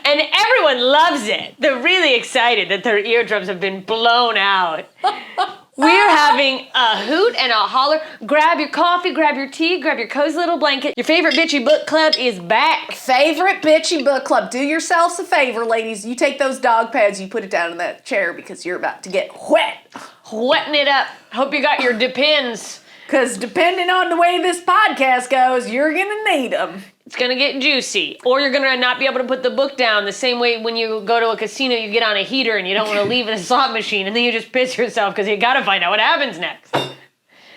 And everyone loves it. They're really excited that their eardrums have been blown out. We're having a hoot and a holler. Grab your coffee, grab your tea, grab your cozy little blanket. Your favorite bitchy book club is back. Favorite bitchy book club. Do yourselves a favor, ladies. You take those dog pads, you put it down in that chair because you're about to get wet. Wetting it up. Hope you got your Depends. Because depending on the way this podcast goes, you're going to need them. It's going to get juicy. Or you're going to not be able to put the book down the same way when you go to a casino, you get on a heater and you don't want to leave the slot machine and then you just piss yourself because you got to find out what happens next.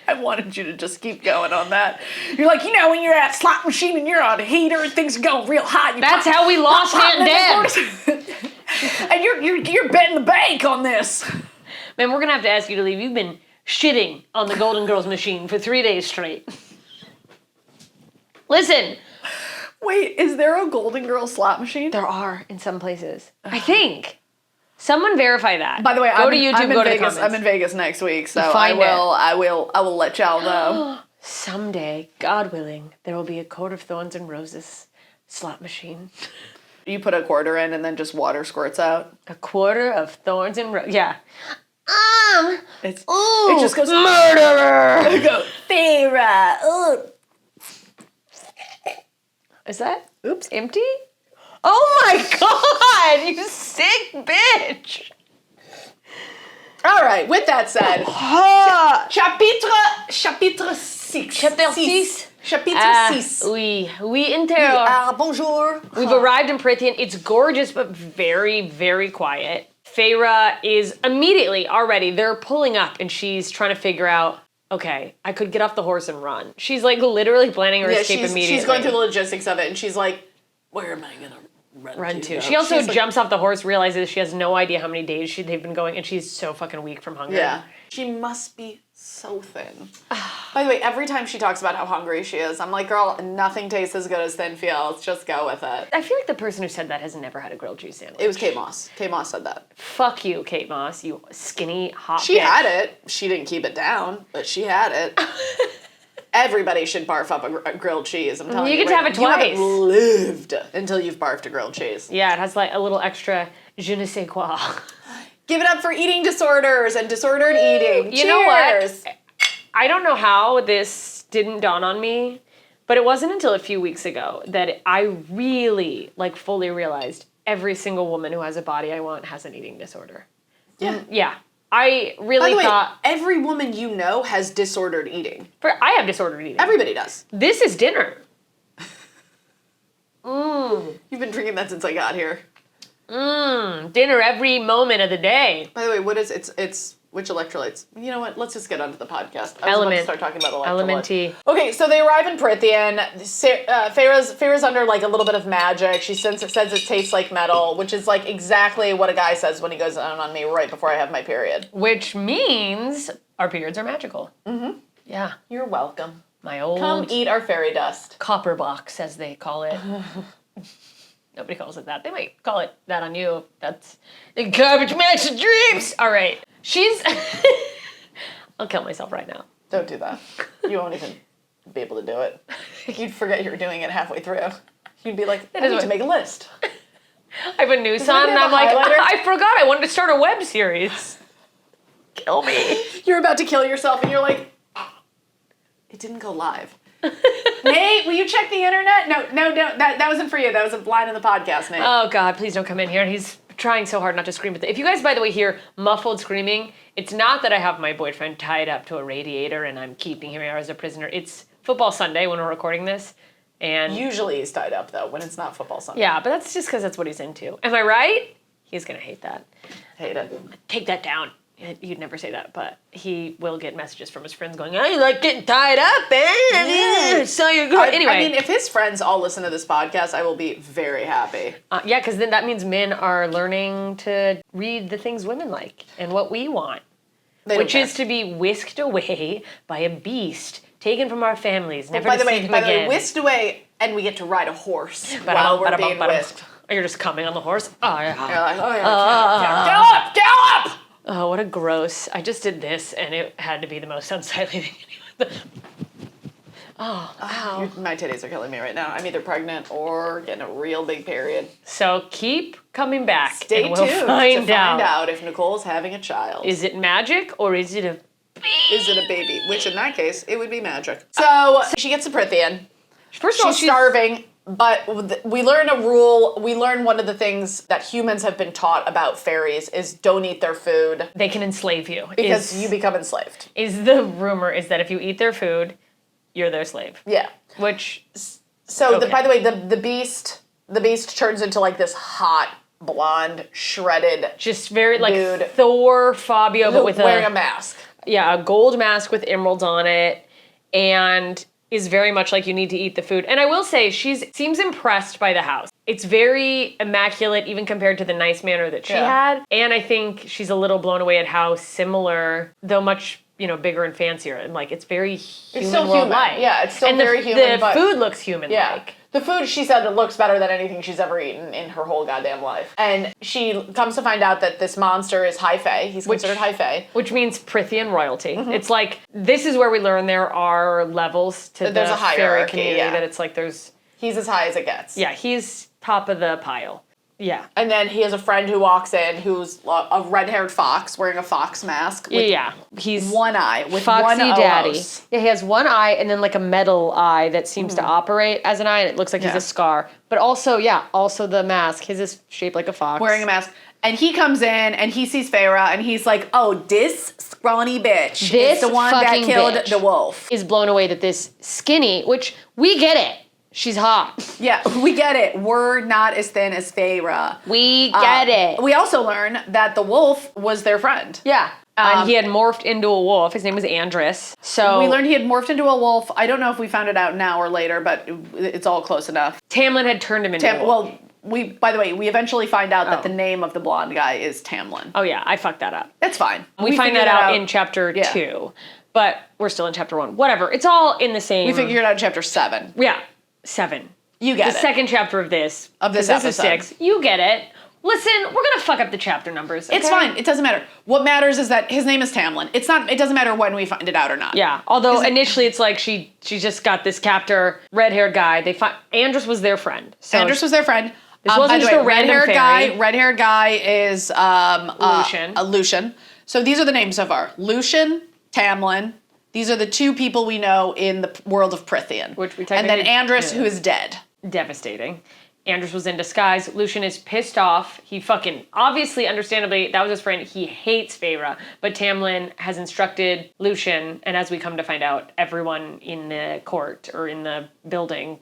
I wanted you to just keep going on that. You're like, you know, when you're at a slot machine and you're on a heater and things are going real hot. That's how we lost Aunt Deb. And you're betting the bank on this. Man, we're going to have to ask you to leave. You've been shitting on the Golden Girls machine for 3 days straight. Listen. Wait, is there a Golden Girls slot machine? There are in some places. I think. Someone verify that. By the way, go to YouTube, go to the Vegas. comments. I'm in Vegas next week, so Find I will let y'all know. Someday, God willing, there will be a Court of Thorns and Roses slot machine. You put a quarter in and then just water squirts out. A quarter of Thorns and Roses. Yeah. It just goes murderer. It goes Farrah. Is that empty? Oh my God! You sick bitch. All right. With that said, chapitre 6. Chapitre 6. Chapitre 6. Oui, inter. Bonjour. We've arrived in Prythian. It's gorgeous, but very, very quiet. Farrah is immediately already, they're pulling up and she's trying to figure out, okay, I could get off the horse and run. She's like literally planning her escape immediately. She's going through the logistics of it and she's like, where am I going to run to? She also jumps off the horse, realizes she has no idea how many days they've been going, and she's so fucking weak from hunger. Yeah. She must be so thin. By the way, every time she talks about how hungry she is, I'm like, girl, nothing tastes as good as thin feels. Just go with it. I feel like the person who said that has never had a grilled cheese sandwich. It was Kate Maas. Kate Maas said that. Fuck you, Kate Maas, you skinny, hot She bitch. had it. She didn't keep it down, but she had it. Everybody should barf up a grilled cheese. I'm telling you. You get to have it twice. You haven't lived until you've barfed a grilled cheese. Yeah, it has like a little extra je ne sais quoi. Give it up for eating disorders and disordered eating. You know what? I don't know how this didn't dawn on me, but it wasn't until a few weeks ago that I really, fully realized every single woman who has a body I want has an eating disorder. Yeah. Yeah. I really thought... every woman you know has disordered eating. I have disordered eating. Everybody does. This is dinner. You've been drinking that since I got here. Dinner every moment of the day. By the way, what is it's which electrolytes? You know what? Let's just get onto the podcast. I was Element. about to start talking about electrolytes. Element tea. Okay, so they arrive in Prythian. Farrah's under like a little bit of magic. She says it tastes like metal, which is like exactly what a guy says when he goes down on me right before I have my period. Which means our periods are magical. Mm-hmm. Yeah. You're welcome. My old... Come eat our fairy dust. Copper box, as they call it. Nobody calls it that. They might call it that on you. That's the garbage match of dreams. All right. She's... I'll kill myself right now. Don't do that. You won't even be able to do it. You'd forget you were doing it halfway through. You'd be like, I need to make a list. I have a new son, and I'm like, I forgot I wanted to start a web series. Kill me. You're about to kill yourself, and you're like, it didn't go live. Nate, will you check the internet? No, don't. That wasn't for you. That was a line in the podcast, Nate. Oh, God, please don't come in here. He's trying so hard not to scream. If you guys, by the way, hear muffled screaming, it's not that I have my boyfriend tied up to a radiator and I'm keeping him here as a prisoner. It's football Sunday when we're recording this. And usually he's tied up, though, when it's not football Sunday. Yeah, but that's just because that's what he's into. Am I right? He's going to hate that. Hate it. Take that down. You'd never say that, but he will get messages from his friends going, "I like getting tied up, man. So you're good." Anyway. I mean, if his friends all listen to this podcast, I will be very happy. Yeah, because then that means men are learning to read the things women like and what we want, which is to be whisked away by a beast taken from our families, never to see them again. By the way, whisked away, and we get to ride a horse while we're being whisked. You're just coming on the horse? Oh, yeah. You're like, oh, yeah, gallop! Oh, what a gross. I just did this, and it had to be the most unsightly thing. Oh, ow. My titties are killing me right now. I'm either pregnant or getting a real big period. So keep coming back. Stay and tuned we'll find out if Nicole's having a child. Is it magic or is it a Is it a baby? Which in that case, it would be magic. So she gets to Prythian. First of all, She's starving, but we learn a rule. We learn one of the things that humans have been taught about fairies is don't eat their food. They can enslave you. Because you become enslaved. Is the rumor is that if you eat their food, you're their slave. Yeah. Which... So, okay. by the way, the beast turns into like this hot, blonde, shredded just very like dude. Thor, Fabio, but with wearing a mask. Yeah, a gold mask with emeralds on it, and is very much like you need to eat the food. And I will say, seems impressed by the house. It's very immaculate, even compared to the nice manner that she had. And I think she's a little blown away at how similar, though much, bigger and fancier. And like, it's very human. It's still human-like. human. Yeah, it's still and very human. The food looks human-like. Yeah. The food, she said, it looks better than anything she's ever eaten in her whole goddamn life. And she comes to find out that this monster is high fae. He's considered high fae. Which means Prythian royalty. Mm-hmm. It's like, this is where we learn there are levels to there's the a hierarchy, fairy community. That it's like there's... He's as high as it gets. Yeah, he's top of the pile. Yeah. And then he has a friend who walks in who's a red-haired fox wearing a fox mask. With He's one eye. With Foxy one Daddy. O's. Yeah, he has one eye and then like a metal eye that seems to operate as an eye, and it looks like he's a scar. But also, also the mask. His is shaped like a fox. Wearing a mask. And he comes in and he sees Feyre and he's like, oh, this scrawny bitch is the one that killed the wolf. Is blown away that this skinny, which we get it. She's hot. Yeah, we get it. We're not as thin as Feyre. We get it. We also learn that the wolf was their friend. Yeah. And he had morphed into a wolf. His name was Andrus. So we learned he had morphed into a wolf. I don't know if we found it out now or later, but it's all close enough. Tamlin had turned him into a wolf. Well, by the way, we eventually find out that the name of the blonde guy is Tamlin. Oh yeah, I fucked that up. That's fine. We find that out in chapter 2. But we're still in chapter 1. Whatever. It's all in the same. We figured it out in chapter 7. Yeah. 7. You get it. The second chapter of this. This episode. Is 6. You get it. Listen, we're gonna fuck up the chapter numbers. Okay? It's fine. It doesn't matter. What matters is that his name is Tamlin. It doesn't matter when we find it out or not. Yeah. Although initially it's like she just got this captor, red-haired guy. Andrus was their friend. So Andrus was their friend. This wasn't just a random fairy. Red-haired guy is Lucien. Lucien. So these are the names so far. Lucien, Tamlin. These are the 2 people we know in the world of Prythian. Which we and then Andrus, who is dead. Devastating. Andrus was in disguise. Lucien is pissed off. He fucking, obviously, understandably, that was his friend. He hates Feyre. But Tamlin has instructed Lucien, and as we come to find out, everyone in the court, or in the building,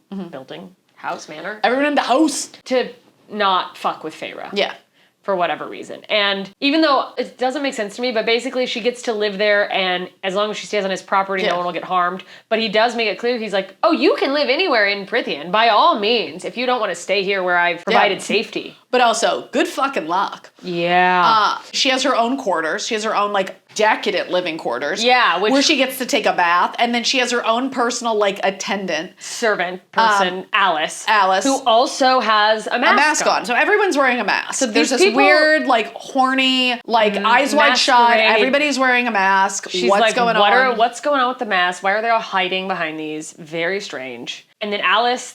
house, manor. Everyone in the house. To not fuck with Feyre. Yeah. For whatever reason. And even though it doesn't make sense to me, but basically she gets to live there, and as long as she stays on his property, no one will get harmed. But he does make it clear, he's like, oh, you can live anywhere in Prythian, by all means, if you don't want to stay here where I've provided safety. But also, good fucking luck. Yeah. She has her own quarters. She has her own, decadent living quarters. Yeah. Where she gets to take a bath. And then she has her own personal, attendant. Servant person, Alice. Alice. Who also has a mask on. So everyone's wearing a mask. So there's this people, weird, horny, eyes wide shut. Everybody's wearing a mask. She's what's going on? What's going on with the mask? Why are they all hiding behind these? Very strange. And then Alice,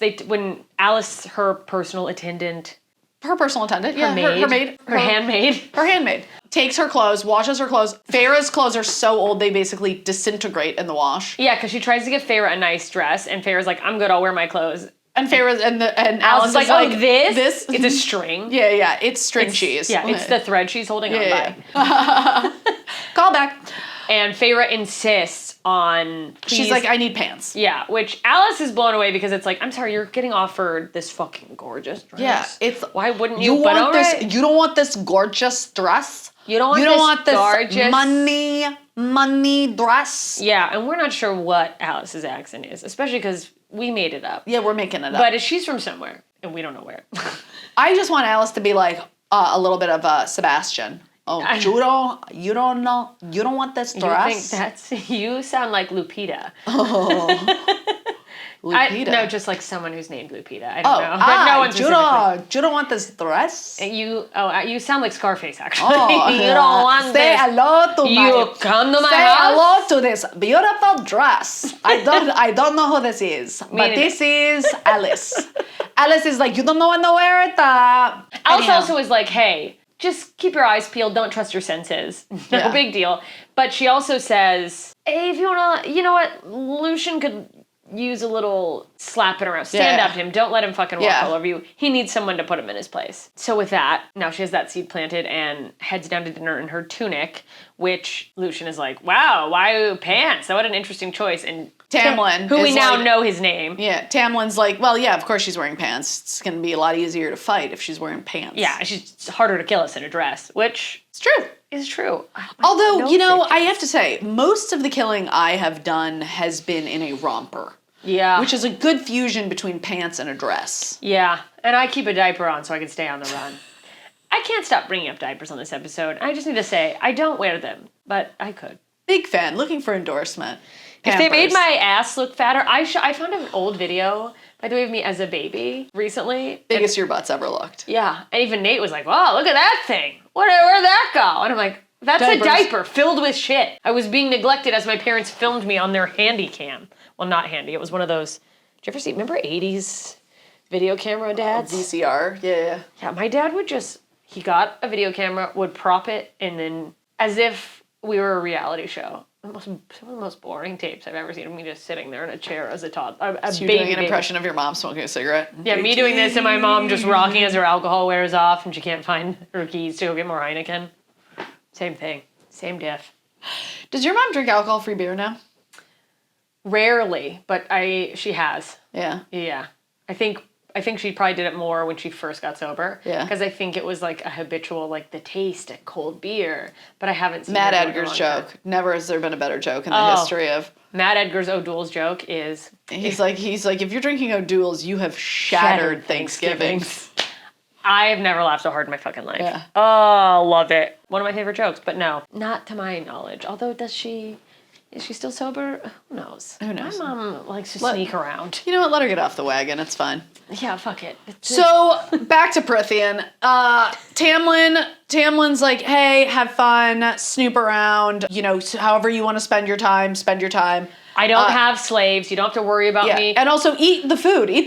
her personal attendant... Her personal attendant, her maid. Her handmaid. Her handmaid. Takes her clothes, washes her clothes. Feyre's clothes are so old, they basically disintegrate in the wash. Yeah, because she tries to give Feyre a nice dress, and Feyre's like, I'm good, I'll wear my clothes. And Feyre's, and Alice is like, oh, this? It's a string. Yeah, it's string cheese. Yeah, it's the thread she's holding on by. Call back. And Feyre insists on... She's like, I need pants. Yeah, which Alice is blown away because it's like, I'm sorry, you're getting offered this fucking gorgeous dress. Yeah, it's... Why wouldn't you? You don't want this gorgeous dress? You don't want this gorgeous... money dress? Yeah, and we're not sure what Alice's accent is, especially because we made it up. Yeah, we're making it up. But she's from somewhere, and we don't know where. I just want Alice to be like a little bit of Sebastian. Oh, you don't know, you don't want this dress? You sound like Lupita. Oh. Lupita. No, just like someone who's named Lupita. I don't know. But no one specifically. You don't want this dress? You sound like Scarface, actually. Oh, You don't want say this. hello to You come to my say house? hello to this beautiful dress. I don't know who this is, but neither. this is Alice. Alice is like, you don't know when to wear it. Alice Anyhow. also is like, hey, just keep your eyes peeled. Don't trust your senses. No Yeah. big deal. But she also says, hey, if you want to, you know what? Lucien could use a little slapping around. Stand Yeah. up to him. Don't let him fucking walk Yeah. all over you. He needs someone to put him in his place. So with that, now she has that seed planted and heads down to dinner in her tunic, which Lucien is like, wow, why pants? What an interesting choice. And Tamlin who we is now like- know his name. Yeah, Tamlin's like, well, yeah, of course she's wearing pants. It's going to be a lot easier to fight if she's wearing pants. Yeah, it's harder to kill us in a dress, which It's true. is true. Although, you know, No I have to say, most of the killing I have done has been in a romper, Yeah. which is a good fusion between pants and a dress. Yeah, and I keep a diaper on so I can stay on the run. I can't stop bringing up diapers on this episode. I just need to say, I don't wear them, but I could. Big fan, looking for endorsement. If they made Pampers. my ass look fatter, I found an old video, by the way, of me as a baby recently. Biggest your butt's ever looked. Yeah, and even Nate was like, wow, look at that thing. Where'd that go? And I'm like, that's Diapers. a diaper filled with shit. I was being neglected as my parents filmed me on their handy cam. Well, not handy. It was one of those, did you ever see, remember 80s video camera dads? VCR, yeah. Yeah, my dad would he got a video camera, would prop it, and then, as if we were a reality show. Some of the most boring tapes I've ever seen of me just sitting there in a chair as a toddler. So you're doing an impression of your mom smoking a cigarette? Yeah, me doing this and my mom just rocking as her alcohol wears off and she can't find her keys to go get more Heineken. Same thing. Same diff. Does your mom drink alcohol-free beer now? Rarely, but she has. Yeah. Yeah. I think she probably did it more when she first got sober. Yeah. Because I think it was like a habitual, like the taste of cold beer. But I haven't seen Matt her do it in a Edgar's long joke. time. Never has there been a better joke in the history of... Matt Edgar's O'Doul's joke is... He's like, if you're drinking O'Doul's, you have shattered Thanksgivings. I have never laughed so hard in my fucking life. Yeah. Oh, love it. One of my favorite jokes, but no, not to my knowledge. Although, is she still sober? Who knows? Who knows? My mom likes to sneak around. You know what? Let her get off the wagon. It's fine. Yeah, fuck it. So, back to Prythian. Tamlin's like, hey, have fun, snoop around, you know, however you want to spend your time, I don't have slaves. You don't have to worry about Yeah, me. and also eat the food. You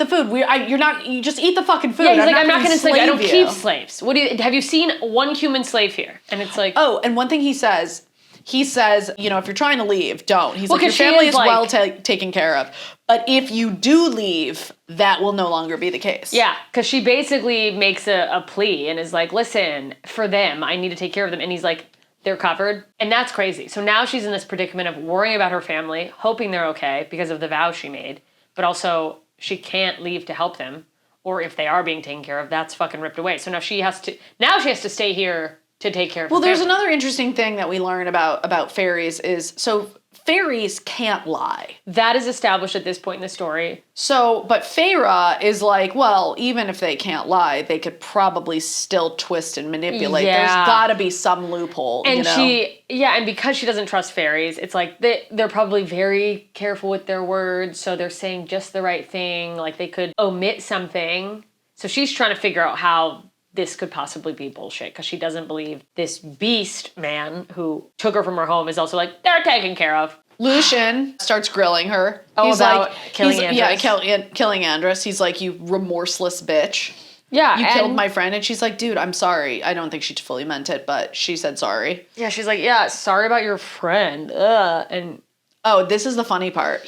just eat the fucking food. Yeah, he's like, I'm not going to slave you. I don't you. keep slaves. Have you seen one human slave here? And it's like, Oh, and one thing he says, you know, if you're trying to leave, don't. He's Well, like, your 'cause she family is is well like- taken care of. But if you do leave, that will no longer be the case. yeah, because she basically makes a plea and is like, listen, for them, I need to take care of them. And he's like, they're covered. And that's crazy. So now she's in this predicament of worrying about her family, hoping they're okay because of the vow she made, but also she can't leave to help them. Or if they are being taken care of, that's fucking ripped away. So now she has to stay here to take care of Well, her there's family. another interesting thing that we learn about fairies is, so fairies can't lie. That is established at this point in the story. So, but Feyre is like, well, even if they can't lie, they could probably still twist and manipulate. Yeah. There's gotta be some loophole, And you know? and because she doesn't trust fairies, it's like they're probably very careful with their words, so they're saying just the right thing, like they could omit something. So she's trying to figure out how this could possibly be bullshit, because she doesn't believe this beast man who took her from her home is also like, they're taken care of. Lucien starts grilling her. Oh, he's about like, killing Yeah, Andros. killing Andros. He's like, you remorseless bitch. Yeah, You killed my friend. And she's like, dude, I'm sorry. I don't think she fully meant it, but she said sorry. Yeah, she's like, yeah, sorry about your friend. And Oh, this is the funny part.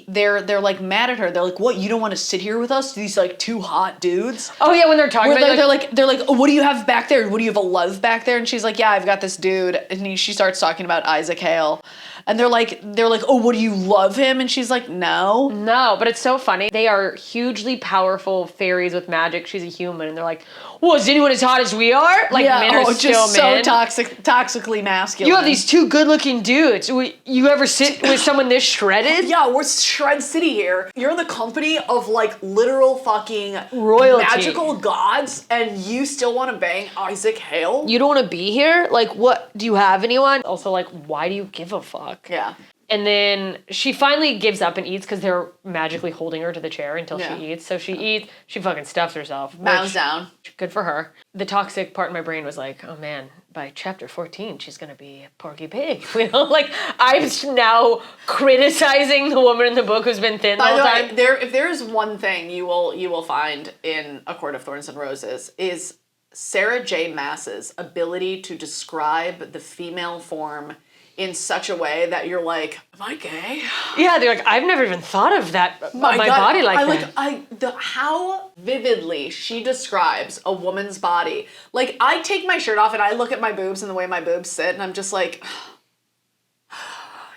They're like mad at her. They're like, what? You don't want to sit here with us? These like two hot dudes. oh yeah, when they're talking Where about they're like, oh, what do you have back there? What do you have a love back there? And she's like, yeah, I've got this dude. And she starts talking about Isaac Hale. And they're like, oh, what do you love him? And she's like, no. No, but it's so funny. They are hugely powerful fairies with magic. She's a human, and they're like, "Well, is anyone as hot as we are?" Like men are still just men. so toxically masculine. You have these two good-looking dudes. You ever sit with someone this shredded? Yeah, we're Shred City here. You're in the company of like literal fucking Royalty. magical gods, and you still want to bang Isaac Hale? You don't want to be here? Like, what? Do you have anyone? Also, like, why do you give a fuck? Yeah. And then she finally gives up and eats because they're magically holding her to the chair until she eats. So she eats, she fucking stuffs herself. Bows down. Good for her. The toxic part in my brain was like, oh man, by chapter 14, she's going to be a Porky Pig. You know, like, I'm now criticizing the woman in the book who's been thin the whole time. If there is one thing you will find in A Court of Thorns and Roses is Sarah J. Maas's ability to describe the female form in such a way that you're like, am I gay? Yeah, they're like, I've never even thought of that, my body like that. How vividly she describes a woman's body. Like, I take my shirt off and I look at my boobs and the way my boobs sit, and I'm just like,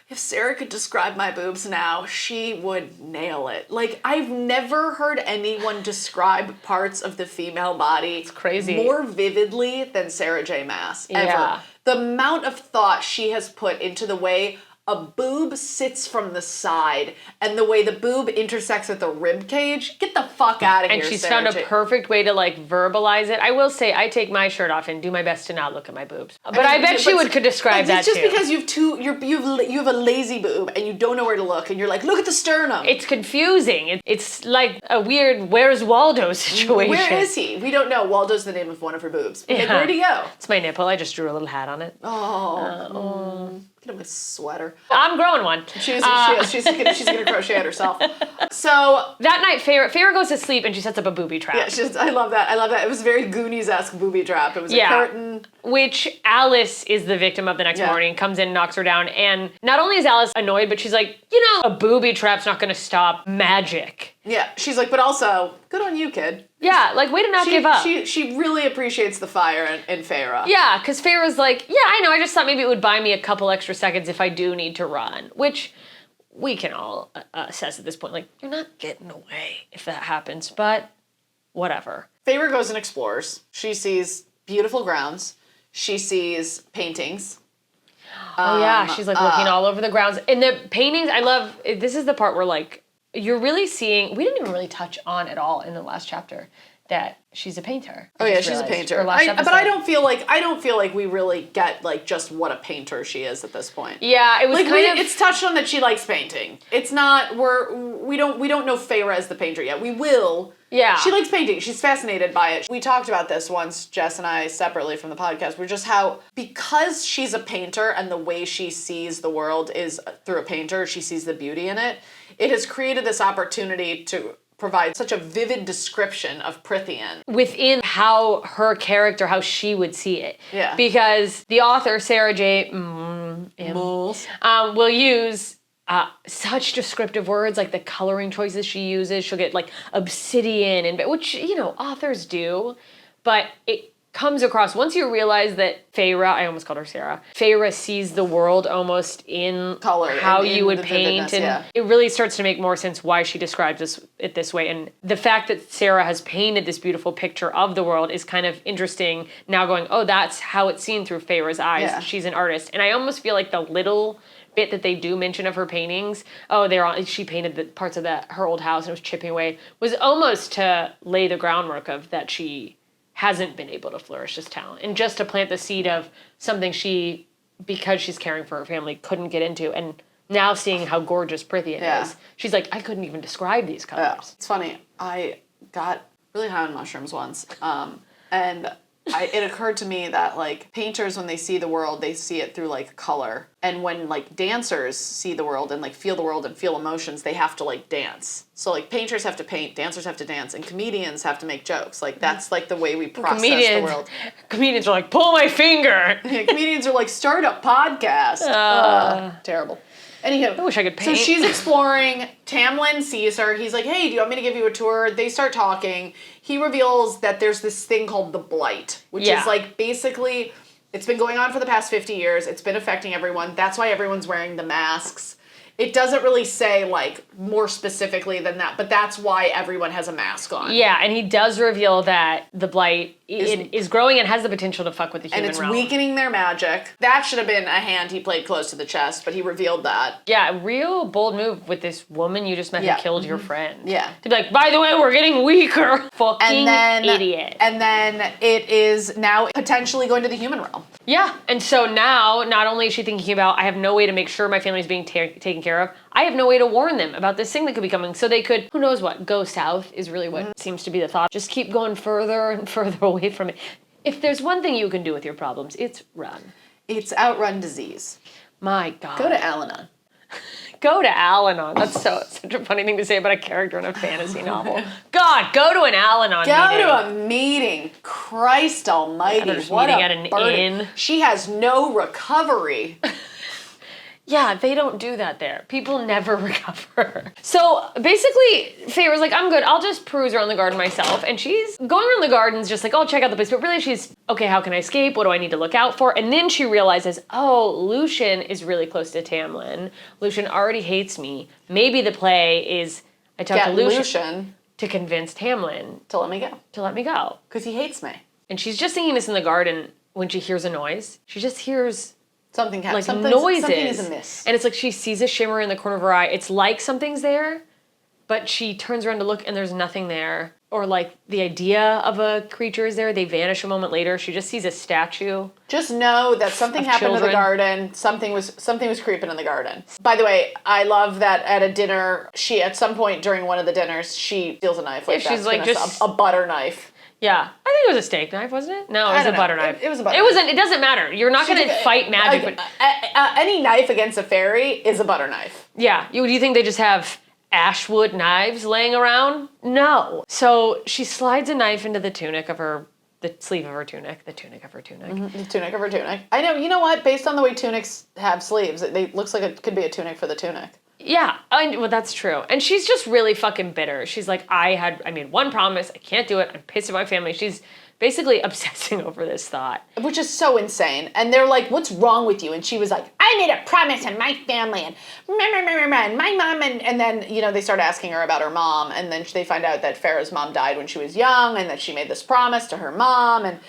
if Sarah could describe my boobs now, she would nail it. Like, I've never heard anyone describe parts of the female body it's crazy. More vividly than Sarah J. Maas, ever. Yeah. The amount of thought she has put into the way a boob sits from the side and the way the boob intersects with the rib cage. Get the fuck out of here, And she's Sarah found a perfect way to, like, verbalize it. I will say, I take my shirt off and do my best to not look at my boobs. But I bet she could describe that, too. It's just too. because you have a lazy boob and you don't know where to look and you're like, look at the sternum. It's confusing. It's like a weird Where's Waldo situation. Where is he? We don't know. Waldo's the name of one of her boobs. Like, where'd he go? It's my nipple. I just drew a little hat on it. Look at my sweater. I'm growing one. She's gonna crochet it herself. So that night, Feyre goes to sleep and she sets up a booby trap. Yeah, I love that. It was very Goonies-esque booby trap. It was a curtain. Which Alice is the victim of the next morning, comes in, knocks her down, and not only is Alice annoyed, but she's like, a booby trap's not gonna stop magic. Yeah, she's like, but also, good on you, kid. Yeah, like, way to not give up. She really appreciaats the fire in Feyre. Yeah, because Feyre's like, yeah, I know, I just thought maybe it would buy me a couple extra seconds if I do need to run, which we can all assess at this point. Like, you're not getting away if that happens, but whatever. Feyre goes and explores. She sees beautiful grounds. She sees paintings. Oh, yeah, she's, like, looking all over the grounds. And the paintings, I love, this is the part where, like, you're really seeing, we didn't even really touch on at all in the last chapter that she's a painter. Oh yeah, she's a painter. But I don't feel like we really get, like, just what a painter she is at this point. Yeah, it was like, it's touched on that she likes painting. It's not we don't know Feyre as the painter yet. We will. Yeah. She likes painting. She's fascinated by it. We talked about this once, Jess and I, separately from the podcast. We're just how, because she's a painter and the way she sees the world is through a painter, she sees the beauty in it. It has created this opportunity to provide such a vivid description of Prythian. Within how her character, how she would see it. Yeah. Because the author, Sarah J. Maas, will use such descriptive words, like the coloring choices she uses. She'll get, like, obsidian, and which, authors do. But it comes across, once you realize that Feyre, I almost called her Sarah, Feyre sees the world almost in color, how you would paint, and it really starts to make more sense why she describes it this way. And the fact that Sarah has painted this beautiful picture of the world is kind of interesting, now going, oh, that's how it's seen through Feyre's eyes. Yeah. She's an artist. And I almost feel like the little bit that they do mention of her paintings, she painted the parts of her old house and was chipping away, was almost to lay the groundwork of that she hasn't been able to flourish this talent, and just to plant the seed of something she, because she's caring for her family, couldn't get into. And now seeing how gorgeous Prythian is, she's like, I couldn't even describe these colors. Yeah. It's funny. I got really high on mushrooms once, and it occurred to me that, like, painters, when they see the world, they see it through, like, color. And when, like, dancers see the world and, like, feel the world and feel emotions, they have to, like, dance. So, like, painters have to paint, dancers have to dance, and comedians have to make jokes. Like, that's, like, the way we process the world. Comedians are like, pull my finger. Yeah, comedians are like, start a podcast. Terrible. Anywho, I wish I could paint. So she's exploring. Tamlin sees her. He's like, hey, do you want me to give you a tour? They start talking. He reveals that there's this thing called the Blight, which is, like, basically, it's been going on for the past 50 years. It's been affecting everyone. That's why everyone's wearing the masks. It doesn't really say, like, more specifically than that, but that's why everyone has a mask on. Yeah, and he does reveal that the Blight it is growing and has the potential to fuck with the human and it's realm. weakening their magic. That should have been a hand he played close to the chest, but he revealed that. Yeah, real bold move with this woman you just met who killed your friend. Yeah. To be like, by the way, we're getting weaker. Fucking idiot. And then it is now potentially going to the human realm. Yeah, and so now, not only is she thinking about, I have no way to make sure my family is being taken care of, I have no way to warn them about this thing that could be coming. So they could, who knows what, go south is really what seems to be the thought. Just keep going further and further away from it. If there's one thing you can do with your problems, it's run. It's outrun disease. My God. Go to Al-Anon. Go to Al-Anon. That's such a funny thing to say about a character in a fantasy novel. God, go to an Al-Anon meeting. Go to a meeting. Christ almighty. Yeah, what meeting a at an burden. inn. She has no recovery. Yeah, they don't do that there. People never recover. So basically, Feyre's like, I'm good. I'll just peruse around the garden myself. And she's going around the gardens just like, oh, check out the place. But really she's, okay, how can I escape? What do I need to look out for? And then she realizes, oh, Lucien is really close to Tamlin. Lucien already hates me. Maybe the play is I talk to Lucien to convince Tamlin to let me go. To let me go. Because he hates me. And she's just thinking this in the garden when she hears a noise. She just hears something happens. Like noises. Something is amiss. And it's like she sees a shimmer in the corner of her eye. It's like something's there, but she turns around to look and there's nothing there. Or like the idea of a creature is there. They vanish a moment later. She just sees a statue. Just know that something happened to the garden. Something was creeping in the garden. By the way, I love that at a dinner, she at some point during one of the dinners, she steals a knife like that. She's like just a butter knife. Yeah, I think it was a steak knife, wasn't it? No, it was a butter knife. It was a butter knife. It wasn't. It doesn't matter. You're not going to fight magic. But any knife against a fairy is a butter knife. Yeah. Do you think they just have ashwood knives laying around? No. So she slides a knife into the sleeve of her tunic. The tunic of her tunic. Mm-hmm. The tunic of her tunic. I know. You know what? Based on the way tunics have sleeves, it looks like it could be a tunic for the tunic. Yeah, well, that's true. And she's just really fucking bitter. She's like, I made one promise. I can't do it. I'm pissed at my family. She's basically obsessing over this thought. Which is so insane. And they're like, what's wrong with you? And she was like, I made a promise and my family and my mom. And then, they start asking her about her mom. And then they find out that Farah's mom died when she was young and that she made this promise to her mom. And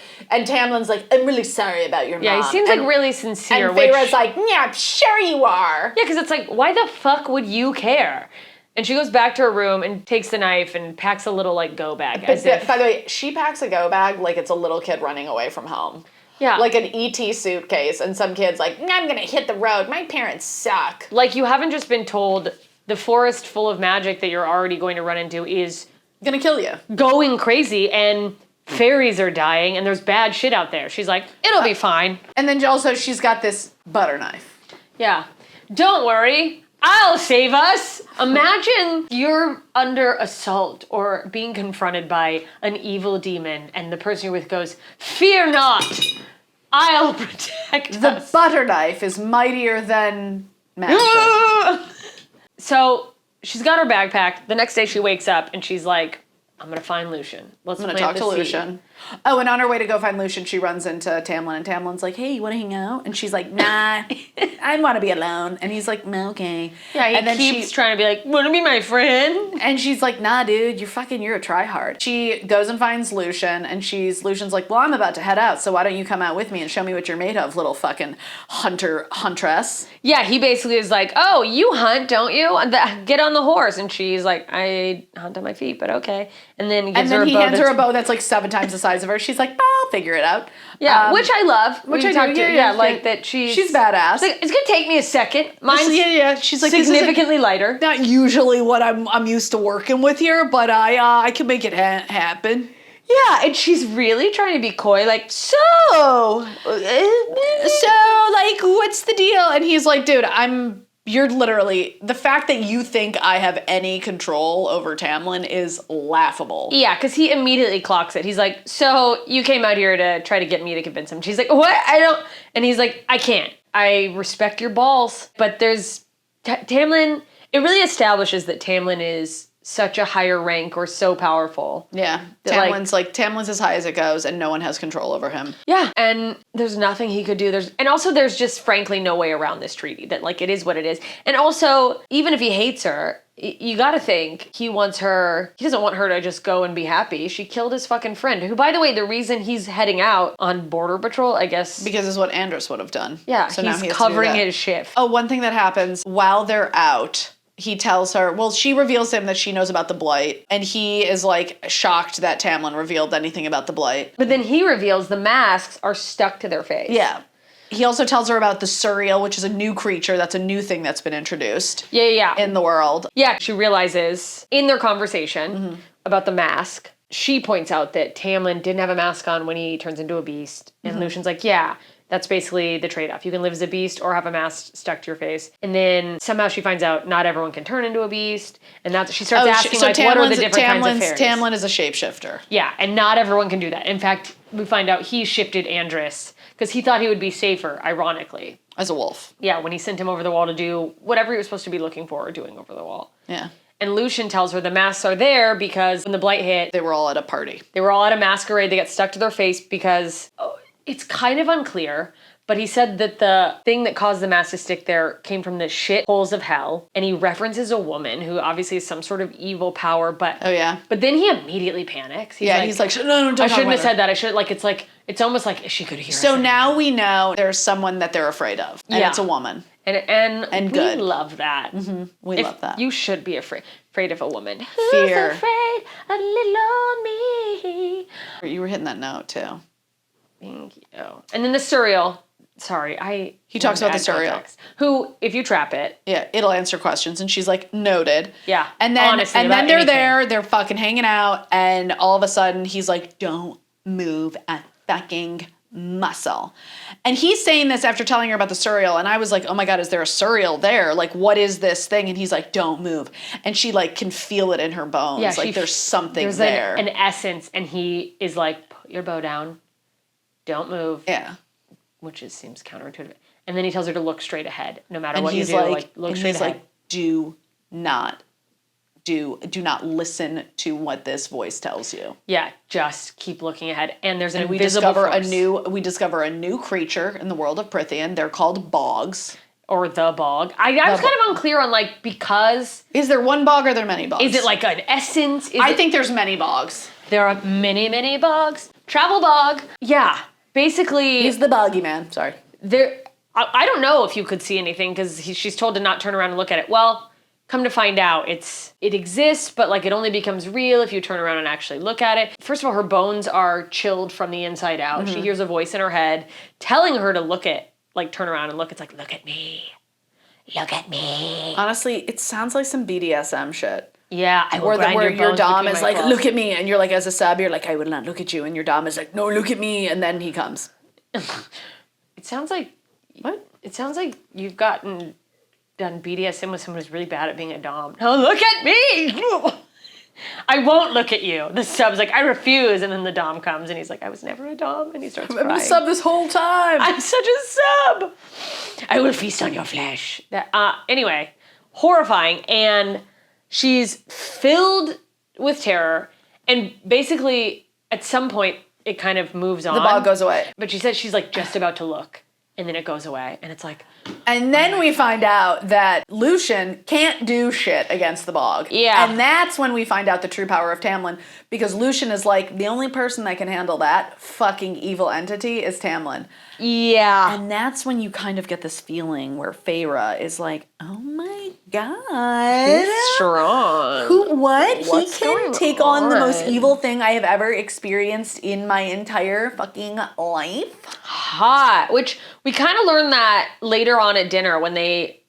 Tamlin's like, I'm really sorry about your mom. Yeah, he seems like really sincere. And Feyre's like, yeah, sure you are. Yeah, because it's like, why the fuck would you care? And she goes back to her room and takes the knife and packs a little, go bag. By the way, she packs a go bag like it's a little kid running away from home. Yeah. Like an E.T. suitcase. And some kid's like, I'm going to hit the road. My parents suck. Like, you haven't just been told the forest full of magic that you're already going to run into is going to kill you. Going crazy, and fairies are dying, and there's bad shit out there. She's like, it'll be fine. And then also she's got this butter knife. Yeah. Don't worry. I'll save us. Imagine you're under assault or being confronted by an evil demon and the person you're with goes, fear not, I'll protect us. The butter knife is mightier than magic. So she's got her bag packed. The next day she wakes up and she's like, I'm going to find Lucien. I'm going to talk to Lucien. Oh, and on her way to go find Lucien, she runs into Tamlin, and Tamlin's like, hey, you want to hang out? And she's like, nah, I want to be alone. And he's like, no, okay. Yeah, and then keeps trying to be like, want to be my friend? And she's like, nah, dude, you're a tryhard. She goes and finds Lucien, and Lucien's like, well, I'm about to head out, so why don't you come out with me and show me what you're made of, little fucking huntress. Yeah, he basically is like, oh, you hunt, don't you? Get on the horse. And she's like, I hunt on my feet, but okay. And then he hands her a bow that's like 7 times the size of her. She's like, I'll figure it out. Yeah, which I love. Which I do. Yeah, like that she's badass. It's gonna take me a second. Mine's She's like significantly lighter. Not usually what I'm used to working with here, but I can make it happen. Yeah, and she's really trying to be coy, like, so what's the deal? And he's like, dude, you're literally, the fact that you think I have any control over Tamlin is laughable. Yeah, because he immediately clocks it. He's like, so you came out here to try to get me to convince him. She's like, what? I don't. And he's like, I can't. I respect your balls. But there's Tamlin, it really establishes that Tamlin is such a higher rank or so powerful. Yeah. Tamlin's as high as it goes and no one has control over him. Yeah. And there's nothing he could do. There's just frankly no way around this treaty that it is what it is. And also, even if he hates her, You gotta think, he doesn't want her to just go and be happy. She killed his fucking friend, who, by the way, the reason he's heading out on border patrol, I guess. Because it's what Andros would have done. Yeah, so he's now he has covering to do that. his shift. Oh, one thing that happens while they're out, he tells her, well, she reveals to him that she knows about the Blight, and he is like shocked that Tamlin revealed anything about the Blight. But then he reveals the masks are stuck to their face. Yeah. He also tells her about the Surreal, which is a new creature. That's a new thing that's been introduced. Yeah. In the world. Yeah, she realizes in their conversation about the mask, she points out that Tamlin didn't have a mask on when he turns into a beast. And Lucian's like, yeah, that's basically the trade-off. You can live as a beast or have a mask stuck to your face. And then somehow she finds out not everyone can turn into a beast. And that's she starts asking, what are the different kinds of fairies? Tamlin is a shapeshifter. Yeah, and not everyone can do that. In fact, we find out he shifted Andros because he thought he would be safer, ironically. As a wolf. Yeah, when he sent him over the wall to do whatever he was supposed to be looking for or doing over the wall. Yeah. And Lucien tells her the masks are there because when the Blight hit, they were all at a party. They were all at a masquerade. They got stuck to their face because it's kind of unclear. But he said that the thing that caused the mask to stick there came from the shit holes of hell. And he references a woman who obviously has some sort of evil power. But oh yeah. But then he immediately panics. He's like, no, don't I shouldn't have said that. I should it's almost like she could hear us. So now we know there's someone that they're afraid of, and it's a woman. And good. We love that. Mm-hmm. We love that. You should be afraid of a woman. Fear. Who's afraid of little old me? You were hitting that note too. Thank you. And then the Surreal. Sorry, he talks about the Surreal. Who, if you trap it. Yeah, it'll answer questions. And she's like, noted. Yeah, and then honestly, and then they're they're fucking hanging out, and all of a sudden he's like, don't move a fucking muscle. And he's saying this after telling her about the Surreal, and I was like, oh my God, is there a Surreal there? Like, what is this thing? And he's like, don't move. And she like can feel it in her bones. Yeah, like there's something there. An essence, and he is like, put your bow down. Don't move. Yeah. Which seems counterintuitive. And then he tells her to look straight ahead, no matter what you do. Look straight ahead. Like, do not listen to what this voice tells you. Yeah, just keep looking ahead. And there's an invisible force. We discover a new creature in the world of Prythian. They're called Bogges. Or the Bogge. I was kind of unclear on because... Is there one Bogge or are there many Bogges? Is it like an essence? I think there's many Bogges. There are many, many Bogges. Travel Bogge. Yeah. Basically... He's the boggy man. Sorry. I don't know if you could see anything because she's told to not turn around and look at it. Well, come to find out, it exists, but like it only becomes real if you turn around and actually look at it. First of all, her bones are chilled from the inside out. Mm-hmm. She hears a voice in her head telling her to turn around and look. It's like, look at me. Look at me. Honestly, it sounds like some BDSM shit. Yeah, where your dom is like, look at me, and you're like, as a sub, you're like, I will not look at you, and your dom is like, no, look at me, and then he comes. It sounds like what? It sounds like you've done BDSM with someone who's really bad at being a dom. Oh, look at me! I won't look at you. The sub's like, I refuse, and then the dom comes, and he's like, I was never a dom, and he starts crying. I've been a sub this whole time. I'm such a sub. I will feast on your flesh. Anyway, horrifying, and she's filled with terror, and basically, at some point, it kind of moves on. The Bogge goes away. But she says she's like just about to look, and then it goes away, and it's like... And then we find out that Lucien can't do shit against the Bogge. Yeah. And that's when we find out the true power of Tamlin, because Lucien is like, the only person that can handle that fucking evil entity is Tamlin. Yeah. And that's when you kind of get this feeling where Feyre is like, oh my God. He's strong. He can take on the most evil thing I have ever experienced in my entire fucking life. Hot. Which we kind of learned that later on at dinner when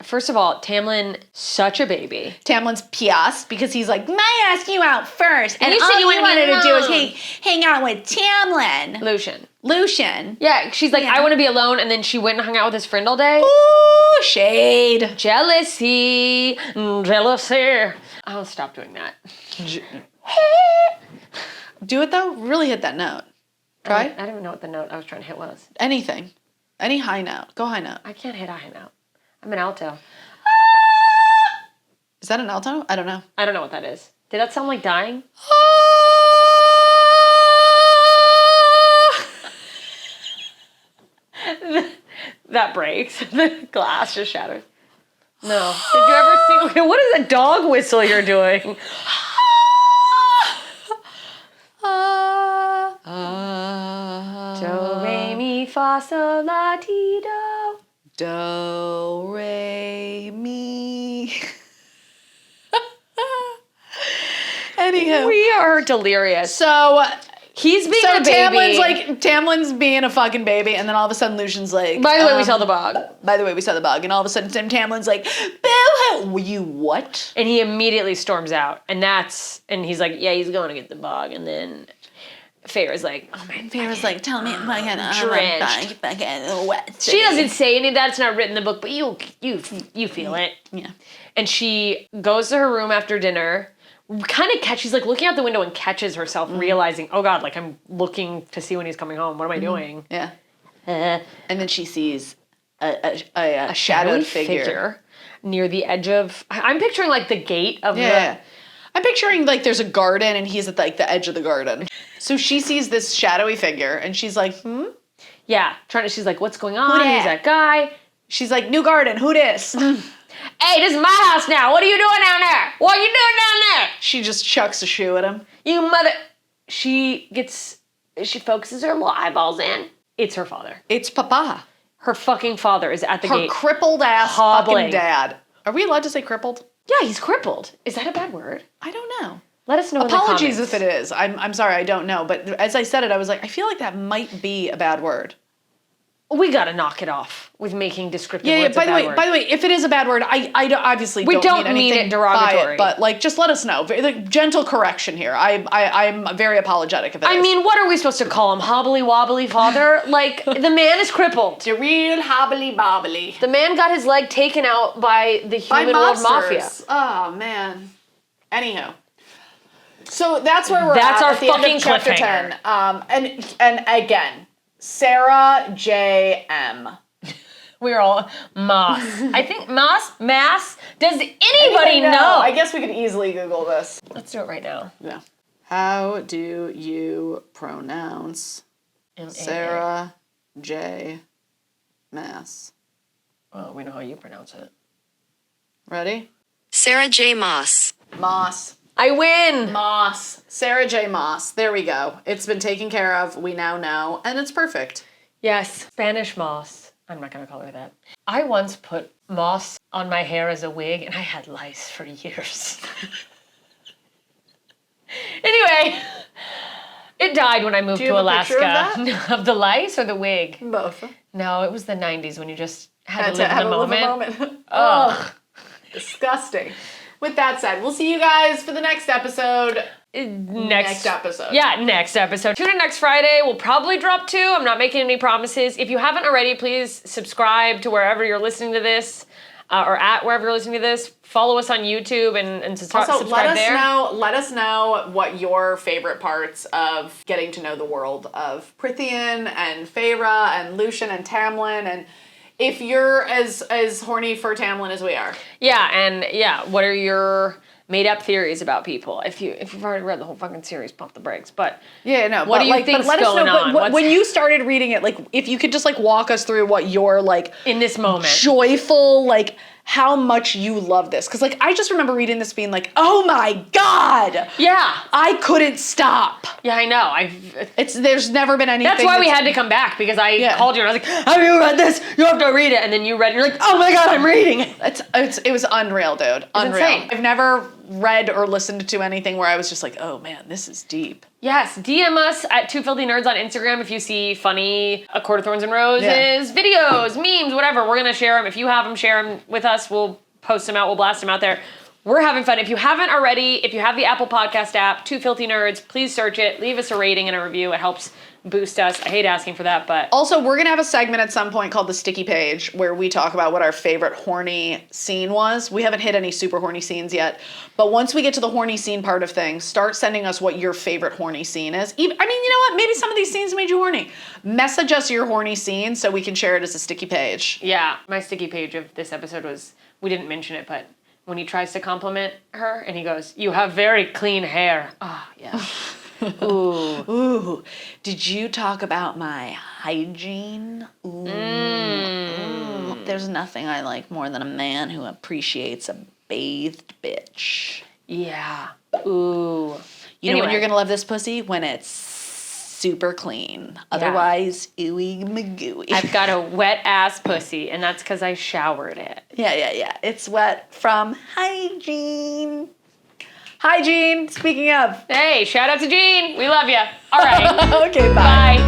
first of all, Tamlin, such a baby. Tamlin's pias because he's like, I asked you out first. And you all said you wanted to do was hang out with Tamlin. Lucien. Yeah, she's like, I want to be alone, and then she went and hung out with his friend all day. Ooh, shade. Jealousy. I'll stop doing that. Do it though. Really hit that note. Try. I don't even know what the note I was trying to hit was. Anything. Any high note. Go high note. I can't hit a high note. I'm an alto. Is that an alto? I don't know. I don't know what that is. Did that sound like dying? That breaks. The glass just shatters. No. Did you ever see? Okay, what is a dog whistle you're doing? Do, re, mi, fa, sol, la, ti, do. Do, re, mi. Anywho. We are delirious. So He's being a baby. Tamlin's being a fucking baby, and then all of a sudden Lucian's like, By the way, we saw the bog. By the way, we saw the bug, and all of a sudden Tamlin's like, boo-hoo, you what? And he immediately storms out. And he's like, yeah, he's going to get the bog. And then Feyre's like, oh man. Feyre's like, tell me if I can drenched. wet. She doesn't say any of that. It's not written in the book, but you feel it. Yeah. And she goes to her room after dinner. She's like looking out the window and catches herself realizing, oh God, like I'm looking to see when he's coming home. What am I doing? Yeah. And then she sees a shadowed figure near the edge of, I'm picturing like the gate of the... I'm picturing like there's a garden and he's at like the edge of the garden. So she sees this shadowy figure and she's like, Yeah, she's like, what's going on? Who's that guy? She's like, new garden, who dis? Hey, this is my house now. What are you doing down there? What are you doing down there? She just chucks a shoe at him. You mother... She focuses her little eyeballs in. It's her father. It's Papa. Her fucking father is at the gate. Her crippled ass fucking dad. Are we allowed to say crippled? Yeah, he's crippled. Is that a bad word? I don't know. Let us know Apologies in the comments. if it is. I'm sorry, I don't know. But as I said it, I was like, I feel like that might be a bad word. We gotta knock it off with making descriptive words by the way, if it is a bad word, I obviously don't mean it derogatory. But like, just let us know. Gentle correction here. I'm very apologetic if it is. I mean, what are we supposed to call him? Hobbly wobbly father? Like, the man is crippled. The real hobbly bobbly. The man got his leg taken out by the human world mafia. Oh man. Anyhow. So that's where we're at. That's our at the fucking end of chapter cliffhanger. 10. And again, Sarah J. M. We're all Maas. I think Maas. Does anybody know? I guess we could easily Google this. Let's do it right now. Yeah. How do you pronounce Sarah J. Maas? Well, we know how you pronounce it. Ready? Sarah J. Maas. Maas. I win. Maas. Sarah J. Maas. There we go. It's been taken care of. We now know. And it's perfect. Yes. Spanish moss. I'm not going to call her that. I once put moss on my hair as a wig, and I had lice for years. Anyway, it died when I moved to Alaska. Of the lice or the wig? Both. No, it was the 90s when you just had to live in the moment. Ugh. Disgusting. With that said, we'll see you guys for the next episode. Next episode. Yeah, next episode. Tune in next Friday. We'll probably drop 2. I'm not making any promises. If you haven't already, please subscribe to wherever you're listening to this, or at wherever you're listening to this. Follow us on YouTube and subscribe there. Let us know what your favorite parts of getting to know the world of Prythian and Feyre and Lucien and Tamlin, and if you're as horny for Tamlin as we are. Yeah, and what are your made-up theories about people? If you've already read the whole fucking series, pump the brakes. But what do you think's going on? When you started reading it, like, if you could just like walk us through what your like in this moment joyful like how much you love this. Because like I just remember reading this being like, oh my God. Yeah. I couldn't stop. Yeah, I know. There's never been anything. That's why we had to come back, because I called you and I was like, have you read this? You have to read it. And then you read it and you're like, oh my God, I'm reading it. It was unreal, dude. Unreal. Insane. I've never read or listened to anything where I was just like, oh man, this is deep. Yes, DM us at 2filthynerds on Instagram if you see funny A Court of Thorns and Roses videos, memes, whatever. We're going to share them. If you have them, share them with us. We'll post them out. We'll blast them out there. We're having fun. If you haven't already, if you have the Apple Podcast app, 2filthynerds, please search it. Leave us a rating and a review. It helps boost us. I hate asking for that, but... Also, we're going to have a segment at some point called The Sticky Page where we talk about what our favorite horny scene was. We haven't hit any super horny scenes yet, but once we get to the horny scene part of things, start sending us what your favorite horny scene is. I mean, you know what? Maybe some of these scenes made you horny. Message us your horny scene so we can share it as a sticky page. Yeah, my sticky page of this episode was, we didn't mention it, but when he tries to compliment her and he goes, you have very clean hair. Oh, yeah. Ooh. Did you talk about my hygiene? Ooh. There's nothing I like more than a man who appreciates a bathed bitch. Yeah. Ooh. You know when you're gonna love this pussy? When it's super clean. Otherwise, ooey magooey. I've got a wet ass pussy, and that's because I showered it. Yeah. It's wet from hygiene. Hygiene, speaking of. Hey, shout out to Jean. We love you. All right. Okay, bye. Bye.